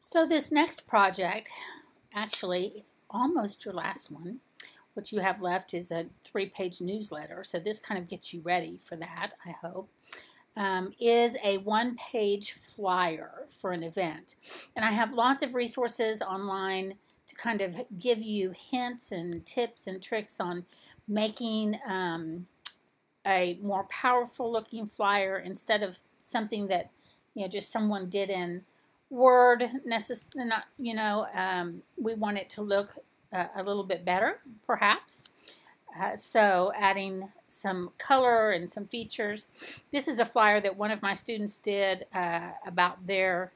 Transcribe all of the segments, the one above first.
So this next project, actually, it's almost your last one. What you have left is a 3-page newsletter. So this kind of gets you ready for that, I hope. Is a 1-page flyer for an event. And I have lots of resources online to kind of give you hints and tips and tricks on making a more powerful looking flyer instead of something that just someone did in Word. Not we want it to look a little bit better, perhaps. So adding some color and some features. This is a flyer that one of my students did about their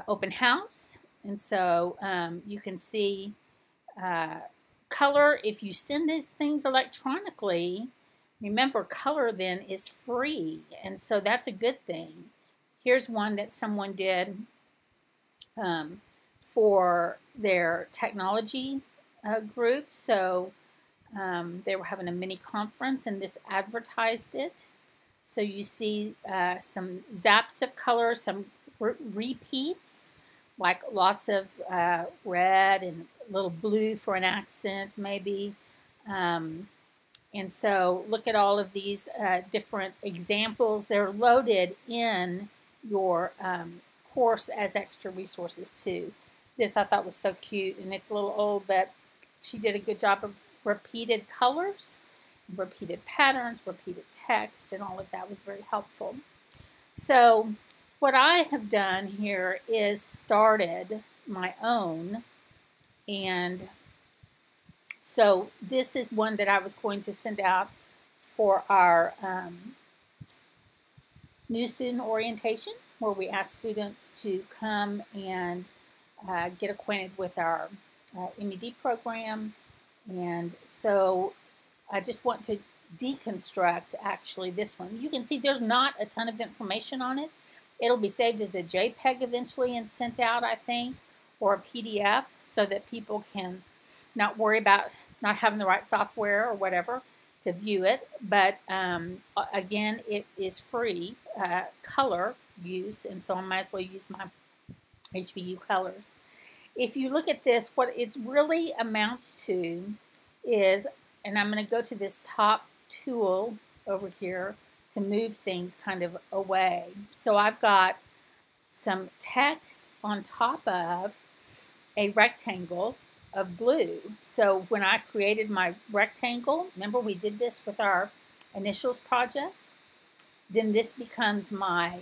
open house, and so you can see color. If you send these things electronically, remember, color then is free, and so that's a good thing. Here's one that someone did for their technology group. So they were having a mini conference, and this advertised it. So you see some zaps of color, some repeats, like lots of red and a little blue for an accent, maybe. And so look at all of these different examples. They're loaded in your course as extra resources too. This I thought was so cute, and it's a little old, but she did a good job of repeated colors, repeated patterns, repeated text, and all of that was very helpful. So what I have done here is started my own, and so this is one that I was going to send out for our new student orientation, where we ask students to come and get acquainted with our MED program. And so I just want to deconstruct actually this one. You can see there's not a ton of information on it. It'll be saved as a JPEG eventually and sent out, I think, or a PDF, so that people can not worry about not having the right software or whatever to view it. But again, it is free color use, and so I might as well use my HBU colors. If you look at this, what it really amounts to is, and I'm going to go to this top tool over here to move things kind of away. So I've got some text on top of a rectangle of blue. So when I created my rectangle, remember we did this with our initials project, then this becomes my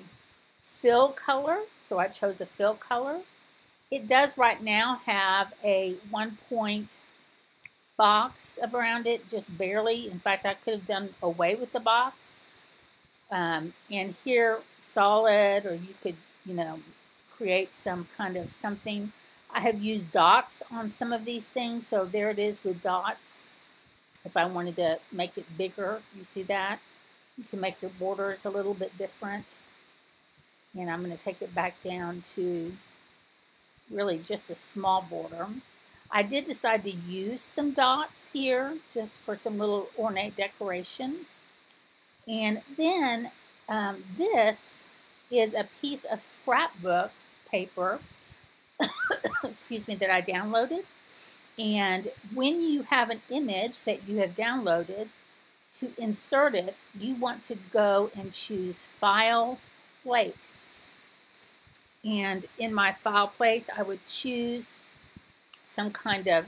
fill color. So I chose a fill color. It does right now have a 1-point box around it, just barely. In fact, I could have done away with the box. And here, solid, or you could, create some kind of something. I have used dots on some of these things, so there it is with dots. If I wanted to make it bigger, you see that? You can make your borders a little bit different. And I'm going to take it back down to really just a small border. I did decide to use some dots here just for some little ornate decoration. And then this is a piece of scrapbook paper excuse me, that I downloaded. And when you have an image that you have downloaded, to insert it, you want to go and choose File, Place. And in my File Place, I would choose some kind of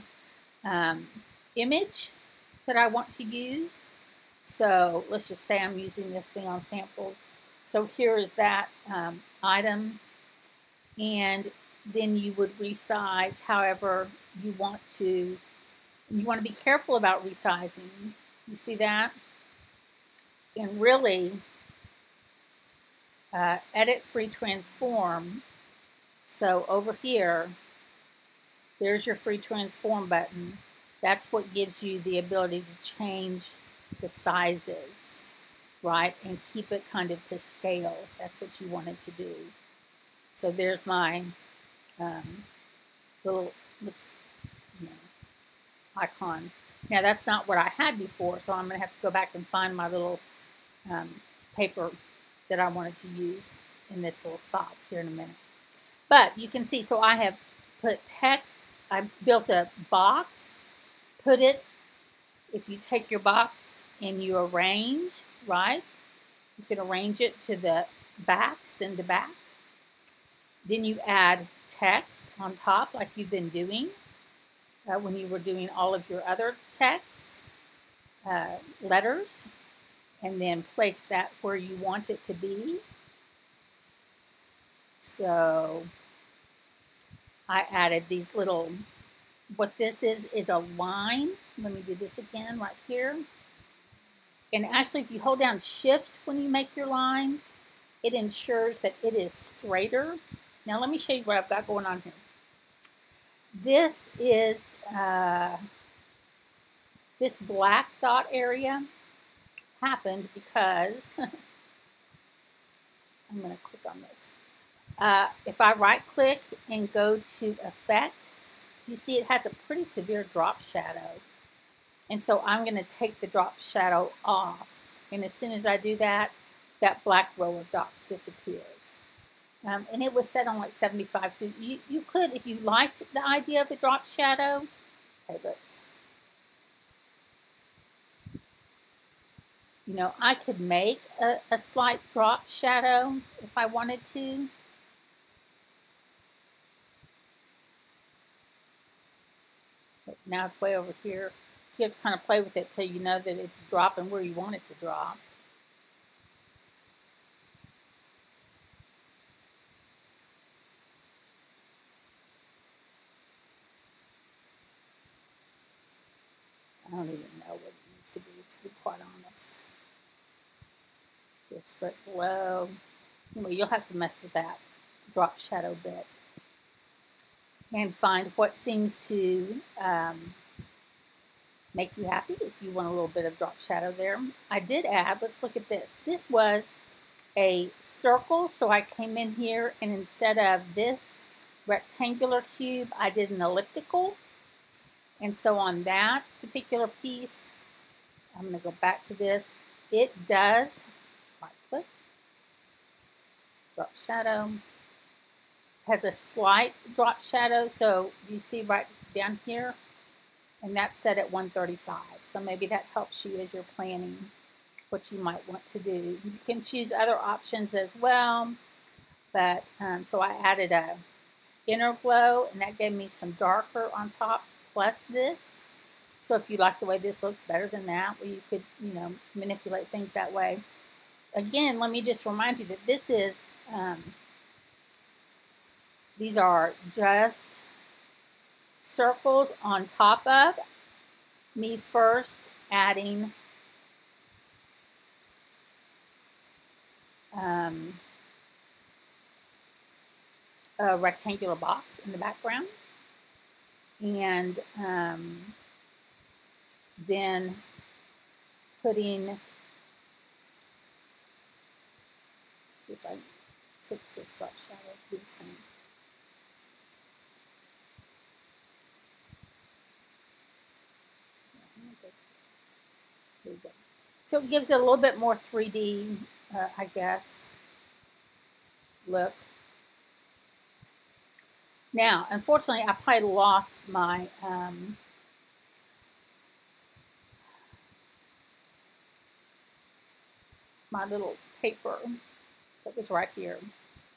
image that I want to use. So let's just say I'm using this thing on samples. So here is that item, and then you would resize however you want to. You want to be careful about resizing. You see that? And really, edit, free transform. So over here, there's your free transform button. That's what gives you the ability to change the sizes, right? And keep it kind of to scale if that's what you wanted to do. So there's my little icon. Now that's not what I had before, so I'm going to have to go back and find my little paper that I wanted to use in this little spot here in a minute. But you can see, so I have put text, I built a box, put it, if you take your box and you arrange, right? You can arrange it to the back, send to back. Then you add text on top like you've been doing when you were doing all of your other text, letters, and then place that where you want it to be. So I added these little, what this is a line. Let me do this again right here. And actually, if you hold down Shift when you make your line, it ensures that it is straighter. Now let me show you what I've got going on here. This is this black dot area happened because I'm going to click on this. If I right click and go to effects, you see it has a pretty severe drop shadow. And so I'm going to take the drop shadow off. And as soon as I do that, that black row of dots disappears. And it was set on like 75. So you could, if you liked the idea of the drop shadow, okay, let's, you know, I could make a slight drop shadow if I wanted to. But now it's way over here. So you have to kind of play with it till you know that it's dropping where you want it to drop. I don't even know what it needs to be quite honest. Go straight below. Anyway, you'll have to mess with that drop shadow bit and find what seems to make you happy if you want a little bit of drop shadow there. I did add, let's look at this. This was a circle, so I came in here and instead of this rectangular cube, I did an elliptical. And so on that particular piece, I'm going to go back to this. It does, right click, drop shadow, has a slight drop shadow. So you see right down here, and that's set at 135. So maybe that helps you as you're planning what you might want to do. You can choose other options as well. But so I added a inner glow, and that gave me some darker on top plus this. So if you like the way this looks better than that, well, you could, you know, manipulate things that way. Again, let me just remind you that this is, these are just circles on top of me first adding a rectangular box in the background. And then putting, see if I fix this drop shadow, be the same. There we go. So it gives it a little bit more 3D, I guess, look. Now, unfortunately, I probably lost my my little paper that was right here.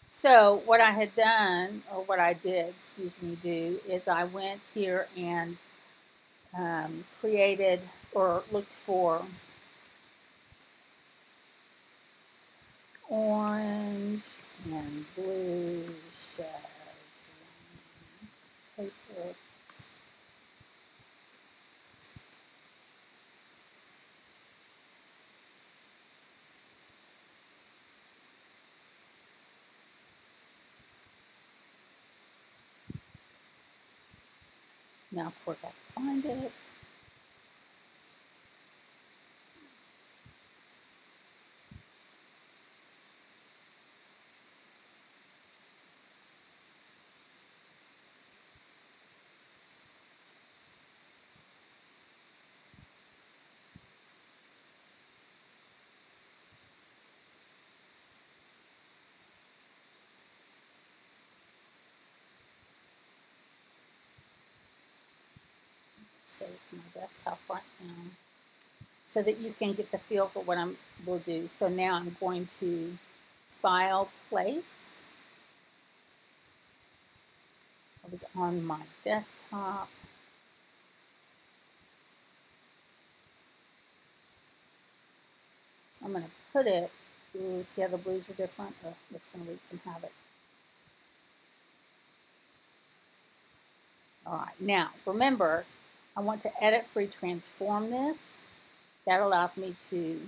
So what I had done, or what I did, excuse me, do, is I went here and created or looked for orange and blue chevron paper. Now, of course, I can find it. to my desktop right now so that you can get the feel for what we'll do. So now I'm going to File, Place. I was on my desktop. So I'm going to put it, ooh, see how the blues are different? Oh, that's going to wreak some havoc. All right, now remember, I want to edit free transform this. That allows me to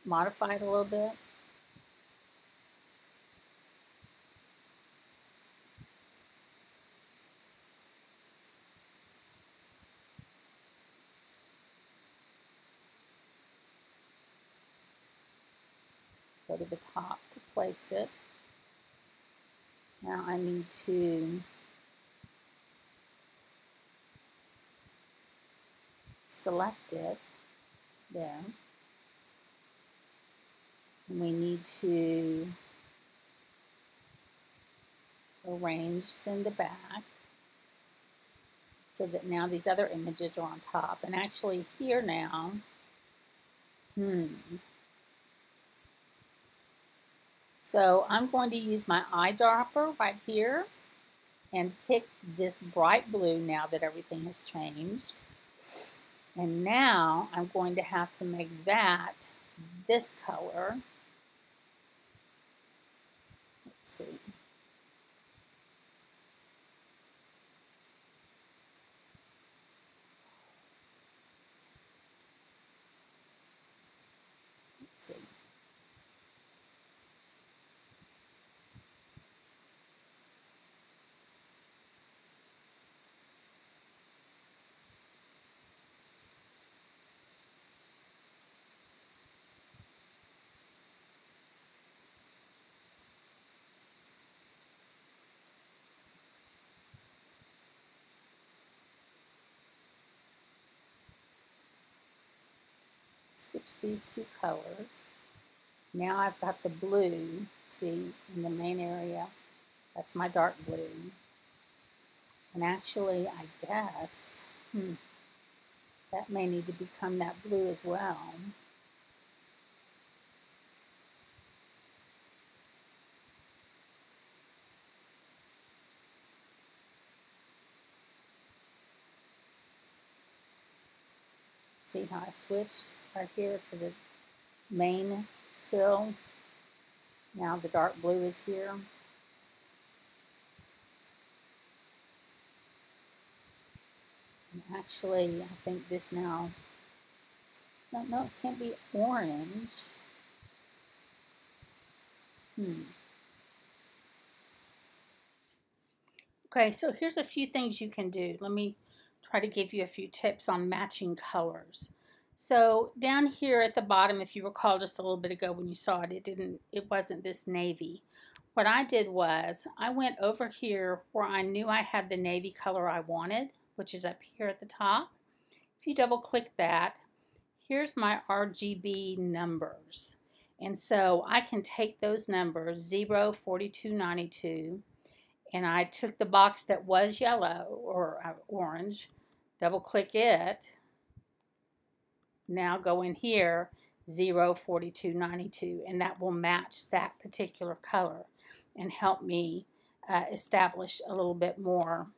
modify it a little bit. Go to the top to place it. Now I need to select it there. And we need to arrange, send it back so that now these other images are on top. And actually here now, so I'm going to use my eyedropper right here and pick this bright blue now that everything has changed. And now I'm going to have to make that this color. Let's see. Let's see. Switch these two colors. Now I've got the blue, see, in the main area. That's my dark blue. And actually, I guess, that may need to become that blue as well. See how I switched right here to the main fill. Now the dark blue is here. And actually, I think this now, no, it can't be orange. Okay, so here's a few things you can do. Let me try to give you a few tips on matching colors. So down here at the bottom, if you recall just a little bit ago when you saw it, it wasn't this navy. What I did was I went over here where I knew I had the navy color I wanted, which is up here at the top. If you double click that, here's my RGB numbers. And so I can take those numbers, 0, 42, 92, and I took the box that was yellow or orange, double click it. Now go in here, 0, 42, 92, and that will match that particular color and help me establish a little bit more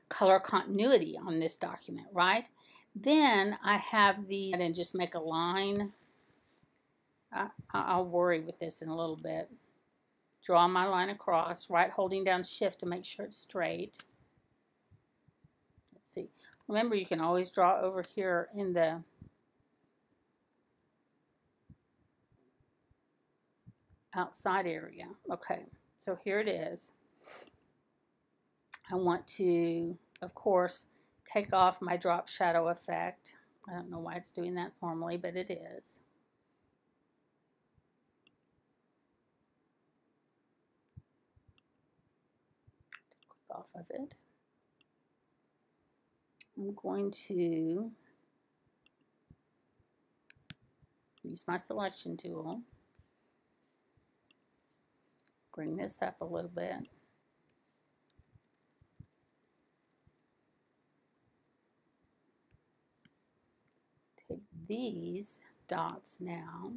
color continuity on this document, right? Then I have and just make a line. I'll worry with this in a little bit. Draw my line across, right, holding down Shift to make sure it's straight. Let's see. Remember, you can always draw over here in the outside area. Okay, so here it is. I want to, of course, take off my drop shadow effect. I don't know why it's doing that normally, but it is. Click off of it. I'm going to use my selection tool. Bring this up a little bit. these dots now,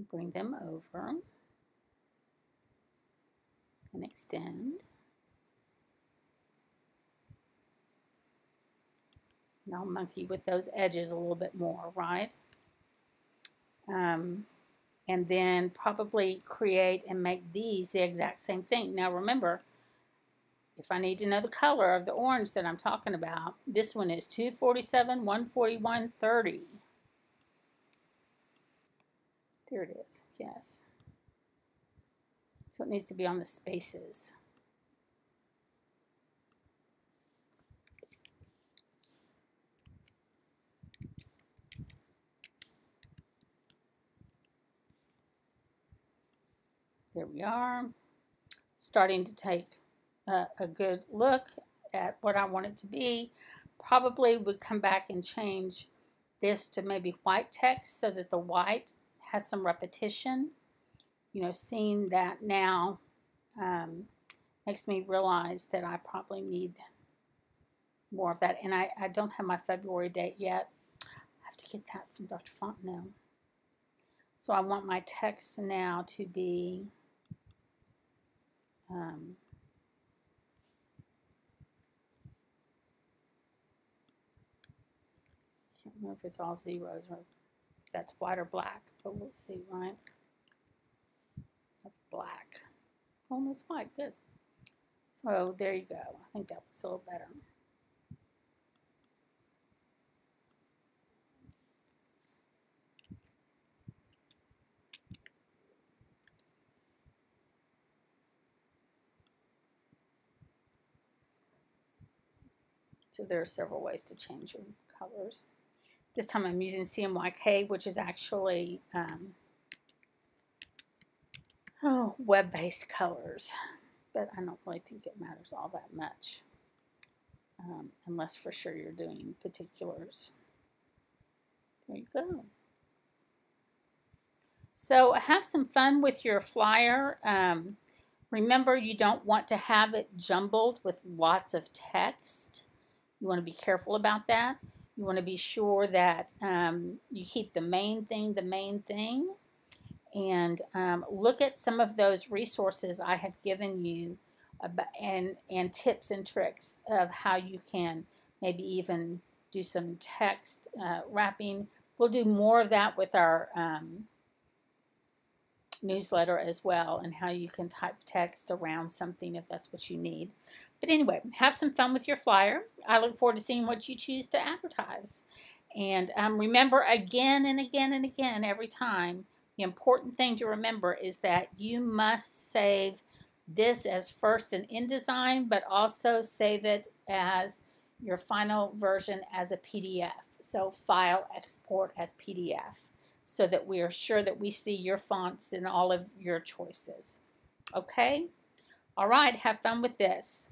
bring them over and extend. And I'll monkey with those edges a little bit more, right? And then probably create and make these the exact same thing. Now remember, if I need to know the color of the orange that I'm talking about, this one is 247, 141, 30. There it is, yes. So it needs to be on the spaces. There we are. Starting to take a good look at what I want it to be. Probably would come back and change this to maybe white text so that the white has some repetition. You know, seeing that now makes me realize that I probably need more of that. And I don't have my February date yet. I have to get that from Dr. Fontenot. So I want my text now to be can't remember if it's all zeros or if that's white or black, but we'll see, right? That's black. Almost white, good. So there you go. I think that was a little better. So there are several ways to change your colors. This time I'm using CMYK, which is actually web-based colors, but I don't really think it matters all that much, unless for sure you're doing particulars. There you go. So have some fun with your flyer. Remember, you don't want to have it jumbled with lots of text. You want to be careful about that. You want to be sure that you keep the main thing, and look at some of those resources I have given you about, and tips and tricks of how you can maybe even do some text wrapping. We'll do more of that with our newsletter as well, and how you can type text around something if that's what you need. But anyway, have some fun with your flyer. I look forward to seeing what you choose to advertise. And remember, again and again and again, every time, the important thing to remember is that you must save this as first in InDesign, but also save it as your final version as a PDF. So file, export as PDF, so that we are sure that we see your fonts in all of your choices. Okay? All right, have fun with this.